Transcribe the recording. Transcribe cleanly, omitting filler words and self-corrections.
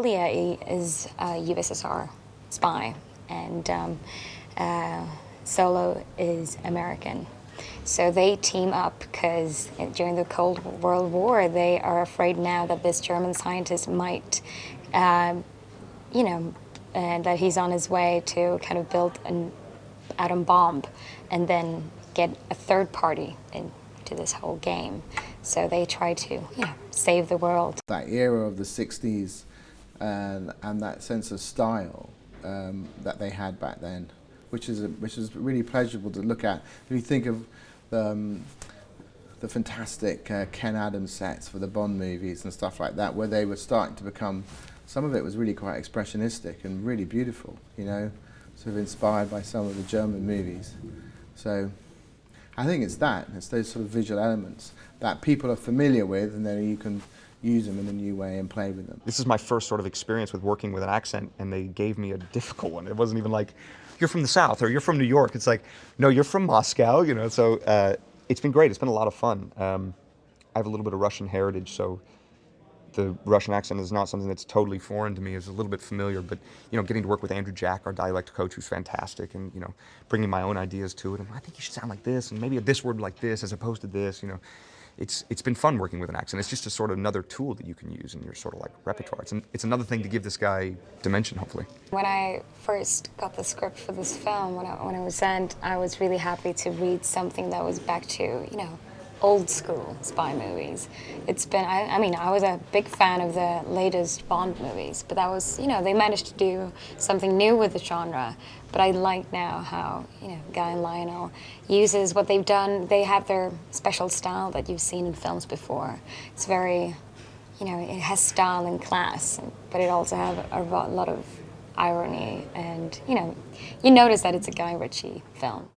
Elia is a USSR spy, and Solo is American. So they team up because during the Cold World War, they are afraid now that this German scientist might, you know, that he's on his way to kind of build an atom bomb and then get a third party into this whole game. So they try to, save the world. That era of the 60s and that sense of style that they had back then, which is really pleasurable to look at. If you think of the fantastic Ken Adams sets for the Bond movies and stuff like that, where they were starting to become, some of it was really quite expressionistic and really beautiful, sort of inspired by some of the German movies. So I think it's those sort of visual elements that people are familiar with, and then you can use them in a new way and play with them. This is my first sort of experience with working with an accent, and they gave me a difficult one. It wasn't even like, you're from the South or you're from New York. It's like, no, you're from Moscow, so it's been great. It's been a lot of fun. I have a little bit of Russian heritage, so the Russian accent is not something that's totally foreign to me. It's a little bit familiar, but getting to work with Andrew Jack, our dialect coach, who's fantastic, and bringing my own ideas to it. And I think you should sound like this, and maybe this word like this as opposed to this. It's been fun working with an accent. It's just a sort of another tool that you can use in your sort of like repertoire. It's another thing to give this guy dimension, hopefully. When I first got the script for this film, when it was sent, I was really happy to read something that was back to, old school spy movies. It's been, I mean, I was a big fan of the latest Bond movies, but that was, they managed to do something new with the genre. But I like now how, Guy and Lionel uses what they've done. They have their special style that you've seen in films before. It's very, it has style and class, but it also has a lot of irony, and, you notice that it's a Guy Ritchie film.